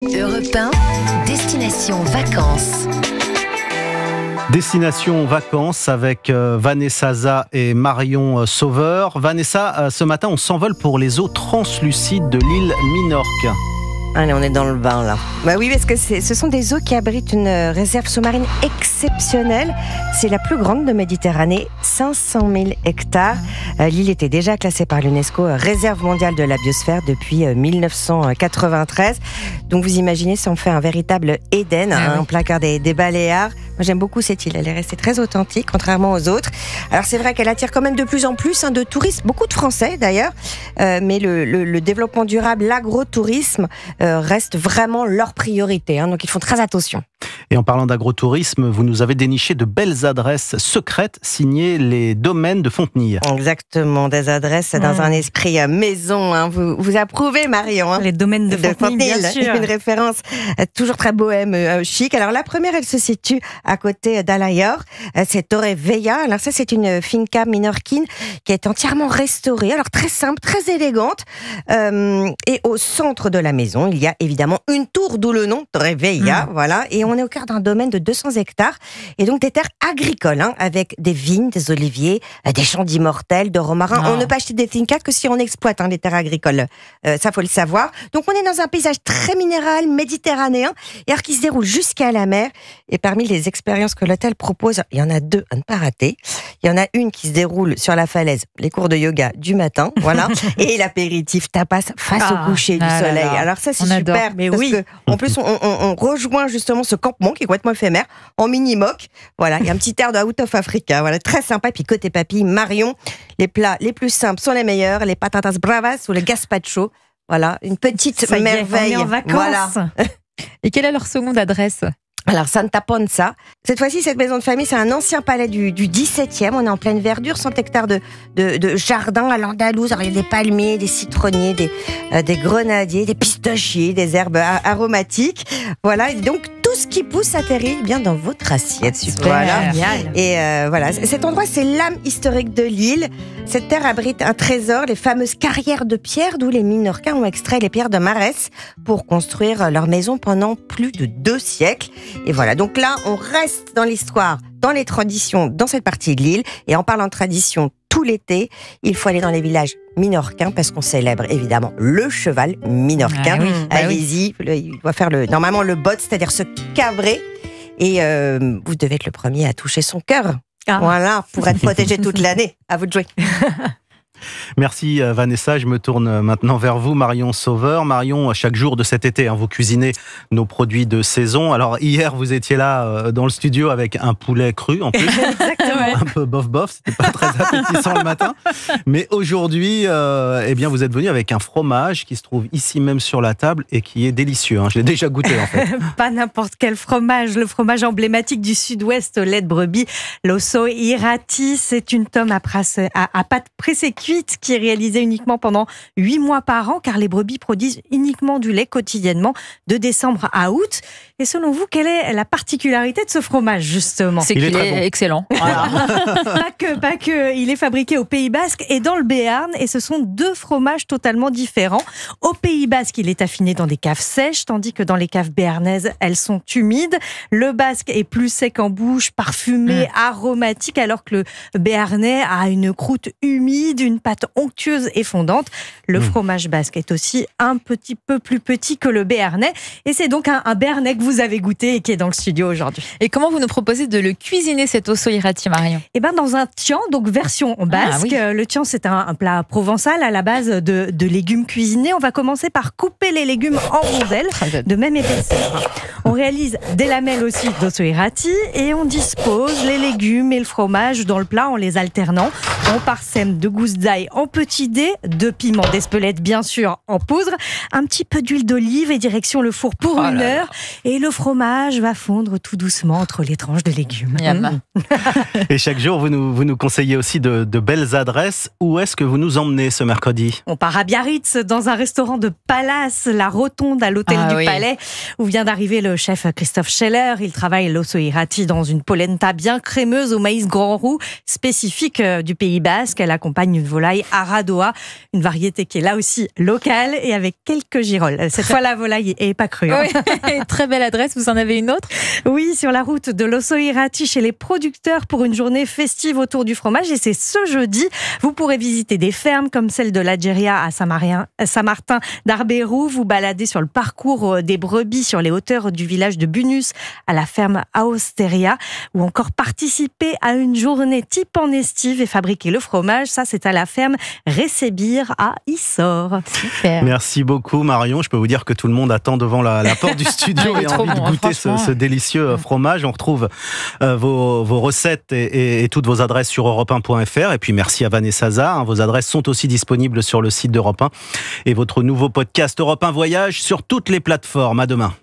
Europe 1, Destination Vacances. Destination Vacances avec Vanessa Za et Marion Sauveur. Vanessa, ce matin, on s'envole pour les eaux translucides de l'île Minorque. Allez, on est dans le bain là. Bah oui, parce que ce sont des eaux qui abritent une réserve sous-marine exceptionnelle. C'est la plus grande de Méditerranée, 500 000 hectares. L'île était déjà classée par l'UNESCO réserve mondiale de la biosphère depuis 1993. Donc vous imaginez, ça en fait un véritable Éden, en plein cœur des Baléares. Moi j'aime beaucoup cette île, elle est restée très authentique, contrairement aux autres. Alors c'est vrai qu'elle attire quand même de plus en plus de touristes, beaucoup de Français d'ailleurs, mais le développement durable, l'agrotourisme reste vraiment leur priorité, donc ils font très attention. Et en parlant d'agrotourisme, vous nous avez déniché de belles adresses secrètes signées les domaines de Fontenille. Exactement, des adresses dans un esprit maison. Vous approuvez, Marion, les domaines de Fontenille, bien sûr. Une référence toujours très bohème, chic. Alors la première, elle se situe à côté d'Alayor. C'est Torrevieja. Alors ça, c'est une finca minorquine qui est entièrement restaurée. Alors très simple, très élégante. Et au centre de la maison, il y a évidemment une tour, d'où le nom Torrevieja. Voilà. Et on est au cœur d'un domaine de 200 hectares et donc des terres agricoles, avec des vignes, des oliviers, des champs d'immortelles, de romarins. On ne peut acheter des fincas que si on exploite les terres agricoles. Ça, faut le savoir. Donc on est dans un paysage très minéral, méditerranéen, et alors qui se déroule jusqu'à la mer. Et parmi les expériences que l'hôtel propose, il y en a deux à ne pas rater. Il y en a une qui se déroule sur la falaise, les cours de yoga du matin, voilà, et l'apéritif tapas face au coucher du soleil. Alors ça, c'est super, mais parce que, en plus, on rejoint justement ce campement qui est complètement éphémère, en mini-moque. Voilà, il y a un petit air de Out of Africa, voilà, très sympa. Et puis côté papille, Marion, les plats les plus simples sont les meilleurs, les patatas bravas ou le gazpacho. Voilà, une petite merveille. On est en vacances. Voilà. Et quelle est leur seconde adresse ? Alors, Santa Ponsa. Cette fois-ci, cette maison de famille, c'est un ancien palais du 17e. On est en pleine verdure, 100 hectares de jardins à l'andalouse. Alors, il y a des palmiers, des citronniers, des grenadiers, des pistachiers, des herbes aromatiques. Voilà. Et donc, tout ce qui pousse atterrit bien dans votre assiette. Super. Voilà. Génial. Et voilà. Cet endroit, c'est l'âme historique de l'île. Cette terre abrite un trésor, les fameuses carrières de pierre, d'où les Minorcains ont extrait les pierres de Marès pour construire leur maison pendant plus de 2 siècles. Et voilà, donc là, on reste dans l'histoire, dans les traditions, dans cette partie de l'île. Et en parlant de tradition, tout l'été, il faut aller dans les villages minorquins parce qu'on célèbre évidemment le cheval minorquin. Allez-y, il doit faire normalement le bot, c'est-à-dire se cabrer. Et vous devez être le premier à toucher son cœur. Voilà, pour être protégé toute l'année. À vous de jouer. Merci Vanessa, je me tourne maintenant vers vous, Marion Sauveur. Marion, chaque jour de cet été, vous cuisinez nos produits de saison. Alors hier, vous étiez là dans le studio avec un poulet cru en plus. Exactement. Un peu bof, c'était pas très appétissant le matin. Mais aujourd'hui, vous êtes venu avec un fromage qui se trouve ici même sur la table et qui est délicieux. Je l'ai déjà goûté en fait. Pas n'importe quel fromage, le fromage emblématique du sud-ouest, lait de brebis, l'osso irati. C'est une tome à pâte pressée cuite qui est réalisée uniquement pendant 8 mois par an, car les brebis produisent uniquement du lait quotidiennement de décembre à août. Et selon vous, quelle est la particularité de ce fromage, justement ? C'est qu'il est excellent. Voilà. Pas que. Il est fabriqué au Pays Basque et dans le Béarn, et ce sont 2 fromages totalement différents. Au Pays Basque, il est affiné dans des caves sèches, tandis que dans les caves béarnaises, elles sont humides. Le basque est plus sec en bouche, parfumé, aromatique, alors que le béarnais a une croûte humide, une pâte onctueuse et fondante. Le fromage basque est aussi un petit peu plus petit que le béarnais, et c'est donc un béarnais que vous avez goûté et qui est dans le studio aujourd'hui. Et comment vous nous proposez de le cuisiner, cet osso irati, Marion ? Dans un tian, donc version basque. Le tian, c'est un plat provençal à la base de légumes cuisinés. On va commencer par couper les légumes en rondelles de même épaisseur. On réalise des lamelles aussi d'osso irati et on dispose les légumes et le fromage dans le plat en les alternant. On parsème de gousses d'ail en petits dés, de piment d'Espelette bien sûr en poudre, un petit peu d'huile d'olive et direction le four pour 1 heure. Et le fromage va fondre tout doucement entre les tranches de légumes. Et chaque jour, vous nous conseillez aussi de belles adresses. Où est-ce que vous nous emmenez ce mercredi ? On part à Biarritz, dans un restaurant de Palace, la Rotonde à l'hôtel du Palais, où vient d'arriver le chef Christophe Scheller. Il travaille l'osso irati dans une polenta bien crémeuse au maïs grand roux, spécifique du Pays Basque. Elle accompagne une volaille aradoa, une variété qui est là aussi locale et avec quelques girolles. Cette fois, la volaille est pas crue. Oui. Très belle adresse, vous en avez une autre ? Oui, sur la route de l'osso irati chez les producteurs pour une journée festive autour du fromage. Et c'est ce jeudi. Vous pourrez visiter des fermes comme celle de l'Adjeria à Saint-Martin d'Arbérou. Vous balader sur le parcours des brebis sur les hauteurs du village de Bunus à la ferme Aosteria, ou encore participer à une journée type en estive et fabriquer le fromage. Ça, c'est à la ferme Recébir à Issor. Super. Merci beaucoup Marion. Je peux vous dire que tout le monde attend devant la porte du studio et a envie de goûter ce délicieux fromage. On retrouve vos recettes et toutes vos adresses sur europe1.fr. Et puis merci à Vanessa Zah. Vos adresses sont aussi disponibles sur le site d'Europe 1 et votre nouveau podcast Europe 1 Voyage sur toutes les plateformes. À demain.